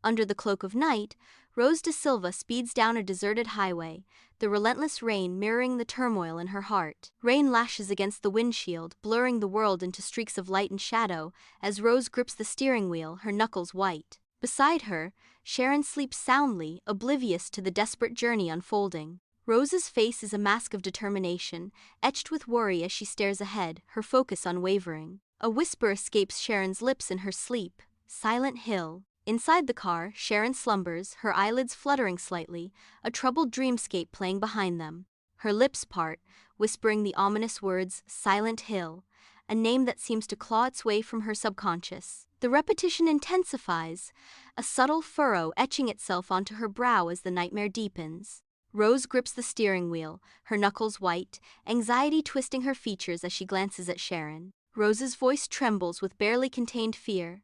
Under the cloak of night, Rose de Silva speeds down a deserted highway, the relentless rain mirroring the turmoil in her heart. Rain lashes against the windshield, blurring the world into streaks of light and shadow, as Rose grips the steering wheel, her knuckles white. Beside her, Sharon sleeps soundly, oblivious to the desperate journey unfolding. Rose's face is a mask of determination, etched with worry as she stares ahead, her focus unwavering. A whisper escapes Sharon's lips in her sleep, "Silent Hill." Inside the car, Sharon slumbers, her eyelids fluttering slightly, a troubled dreamscape playing behind them. Her lips part, whispering the ominous words, "Silent Hill," a name that seems to claw its way from her subconscious. The repetition intensifies, a subtle furrow etching itself onto her brow as the nightmare deepens. Rose grips the steering wheel, her knuckles white, anxiety twisting her features as she glances at Sharon. Rose's voice trembles with barely contained fear.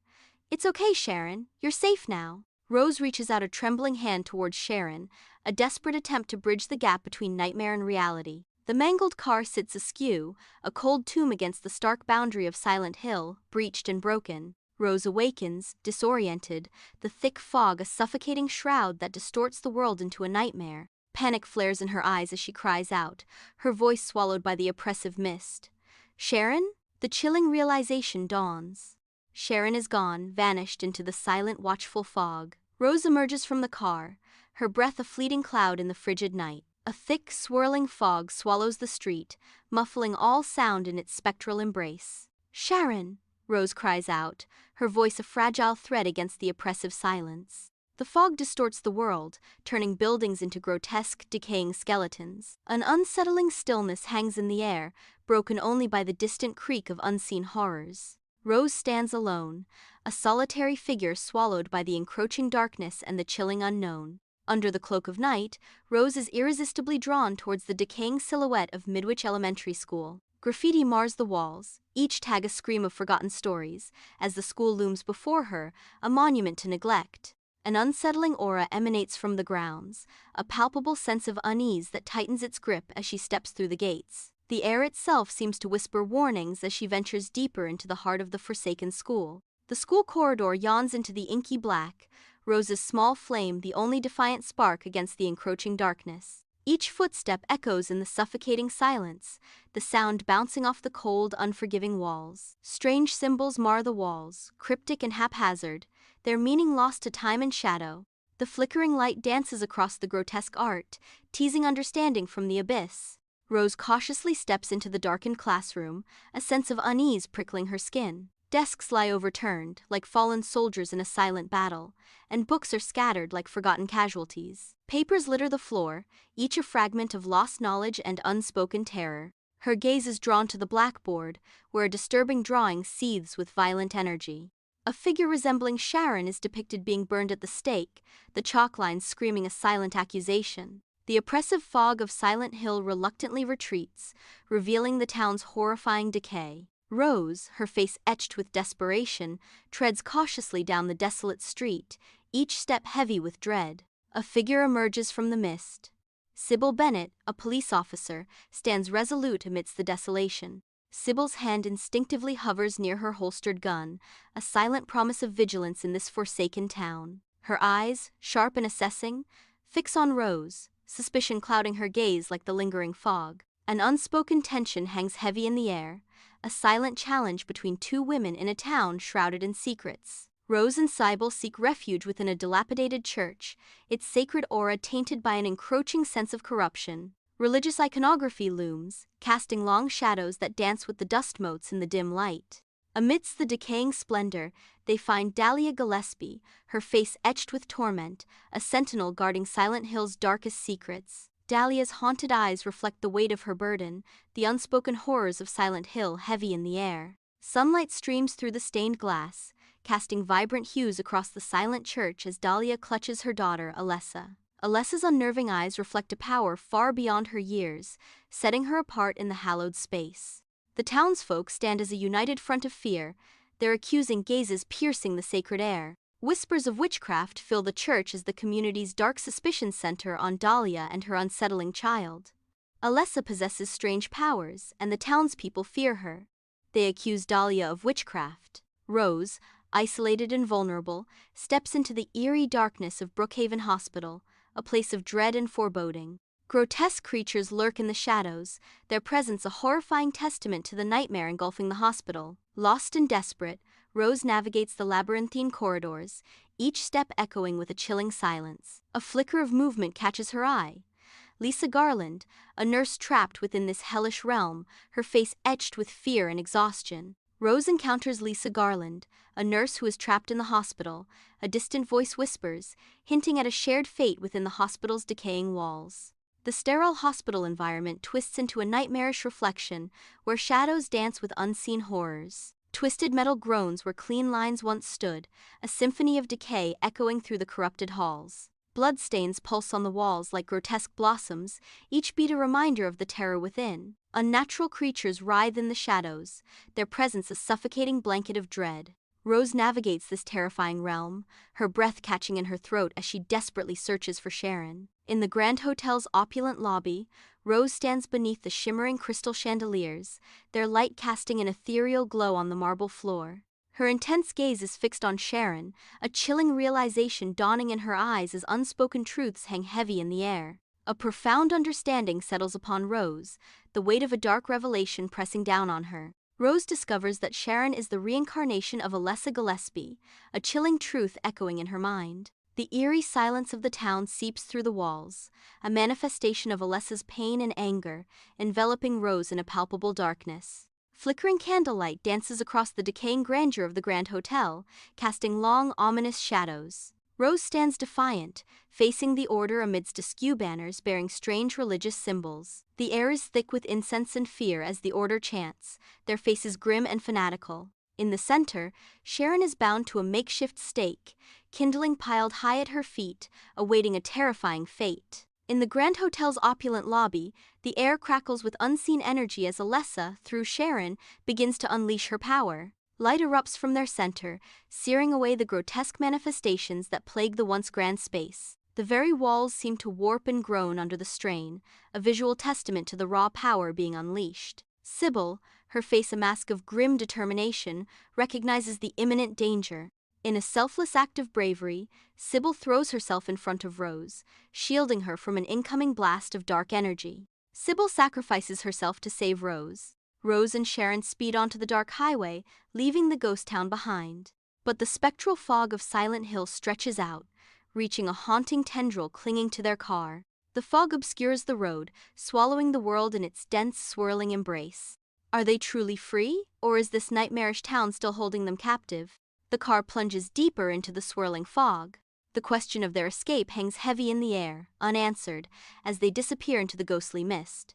"It's okay, Sharon. You're safe now." Rose reaches out a trembling hand towards Sharon, a desperate attempt to bridge the gap between nightmare and reality. The mangled car sits askew, a cold tomb against the stark boundary of Silent Hill, breached and broken. Rose awakens, disoriented, the thick fog a suffocating shroud that distorts the world into a nightmare. Panic flares in her eyes as she cries out, her voice swallowed by the oppressive mist. "Sharon?" The chilling realization dawns. Sharon is gone, vanished into the silent, watchful fog. Rose emerges from the car, her breath a fleeting cloud in the frigid night. A thick, swirling fog swallows the street, muffling all sound in its spectral embrace. "Sharon!" Rose cries out, her voice a fragile thread against the oppressive silence. The fog distorts the world, turning buildings into grotesque, decaying skeletons. An unsettling stillness hangs in the air, broken only by the distant creak of unseen horrors. Rose stands alone, a solitary figure swallowed by the encroaching darkness and the chilling unknown. Under the cloak of night, Rose is irresistibly drawn towards the decaying silhouette of Midwich Elementary School. Graffiti mars the walls, each tag a scream of forgotten stories, as the school looms before her, a monument to neglect. An unsettling aura emanates from the grounds, a palpable sense of unease that tightens its grip as she steps through the gates. The air itself seems to whisper warnings as she ventures deeper into the heart of the forsaken school. The school corridor yawns into the inky black, Rose's small flame the only defiant spark against the encroaching darkness. Each footstep echoes in the suffocating silence, the sound bouncing off the cold, unforgiving walls. Strange symbols mar the walls, cryptic and haphazard, their meaning lost to time and shadow. The flickering light dances across the grotesque art, teasing understanding from the abyss. Rose cautiously steps into the darkened classroom, a sense of unease prickling her skin. Desks lie overturned, like fallen soldiers in a silent battle, and books are scattered like forgotten casualties. Papers litter the floor, each a fragment of lost knowledge and unspoken terror. Her gaze is drawn to the blackboard, where a disturbing drawing seethes with violent energy. A figure resembling Sharon is depicted being burned at the stake, the chalk lines screaming a silent accusation. The oppressive fog of Silent Hill reluctantly retreats, revealing the town's horrifying decay. Rose, her face etched with desperation, treads cautiously down the desolate street, each step heavy with dread. A figure emerges from the mist. Sybil Bennett, a police officer, stands resolute amidst the desolation. Sybil's hand instinctively hovers near her holstered gun, a silent promise of vigilance in this forsaken town. Her eyes, sharp and assessing, fix on Rose, suspicion clouding her gaze like the lingering fog. An unspoken tension hangs heavy in the air, a silent challenge between two women in a town shrouded in secrets. Rose and Sybil seek refuge within a dilapidated church, its sacred aura tainted by an encroaching sense of corruption. Religious iconography looms, casting long shadows that dance with the dust motes in the dim light. Amidst the decaying splendor, they find Dahlia Gillespie, her face etched with torment, a sentinel guarding Silent Hill's darkest secrets. Dahlia's haunted eyes reflect the weight of her burden, the unspoken horrors of Silent Hill heavy in the air. Sunlight streams through the stained glass, casting vibrant hues across the silent church as Dahlia clutches her daughter, Alessa. Alessa's unnerving eyes reflect a power far beyond her years, setting her apart in the hallowed space. The townsfolk stand as a united front of fear, their accusing gazes piercing the sacred air. Whispers of witchcraft fill the church as the community's dark suspicions center on Dahlia and her unsettling child. Alessa possesses strange powers, and the townspeople fear her. They accuse Dahlia of witchcraft. Rose, isolated and vulnerable, steps into the eerie darkness of Brookhaven Hospital, a place of dread and foreboding. Grotesque creatures lurk in the shadows, their presence a horrifying testament to the nightmare engulfing the hospital. Lost and desperate, Rose navigates the labyrinthine corridors, each step echoing with a chilling silence. A flicker of movement catches her eye. Lisa Garland, a nurse trapped within this hellish realm, her face etched with fear and exhaustion. Rose encounters Lisa Garland, a nurse who is trapped in the hospital. A distant voice whispers, hinting at a shared fate within the hospital's decaying walls. The sterile hospital environment twists into a nightmarish reflection, where shadows dance with unseen horrors. Twisted metal groans where clean lines once stood, a symphony of decay echoing through the corrupted halls. Bloodstains pulse on the walls like grotesque blossoms, each beat a reminder of the terror within. Unnatural creatures writhe in the shadows, their presence a suffocating blanket of dread. Rose navigates this terrifying realm, her breath catching in her throat as she desperately searches for Sharon. In the Grand Hotel's opulent lobby, Rose stands beneath the shimmering crystal chandeliers, their light casting an ethereal glow on the marble floor. Her intense gaze is fixed on Sharon, a chilling realization dawning in her eyes as unspoken truths hang heavy in the air. A profound understanding settles upon Rose, the weight of a dark revelation pressing down on her. Rose discovers that Sharon is the reincarnation of Alessa Gillespie, a chilling truth echoing in her mind. The eerie silence of the town seeps through the walls, a manifestation of Alessa's pain and anger, enveloping Rose in a palpable darkness. Flickering candlelight dances across the decaying grandeur of the Grand Hotel, casting long, ominous shadows. Rose stands defiant, facing the order amidst askew banners bearing strange religious symbols. The air is thick with incense and fear as the order chants, their faces grim and fanatical. In the center, Sharon is bound to a makeshift stake, kindling piled high at her feet, awaiting a terrifying fate. In the Grand Hotel's opulent lobby, the air crackles with unseen energy as Alessa, through Sharon, begins to unleash her power. Light erupts from their center, searing away the grotesque manifestations that plague the once grand space. The very walls seem to warp and groan under the strain, a visual testament to the raw power being unleashed. Sybil, her face a mask of grim determination, recognizes the imminent danger. In a selfless act of bravery, Sybil throws herself in front of Rose, shielding her from an incoming blast of dark energy. Sybil sacrifices herself to save Rose. Rose and Sharon speed onto the dark highway, leaving the ghost town behind. But the spectral fog of Silent Hill stretches out, reaching a haunting tendril clinging to their car. The fog obscures the road, swallowing the world in its dense, swirling embrace. Are they truly free, or is this nightmarish town still holding them captive? The car plunges deeper into the swirling fog. The question of their escape hangs heavy in the air, unanswered, as they disappear into the ghostly mist.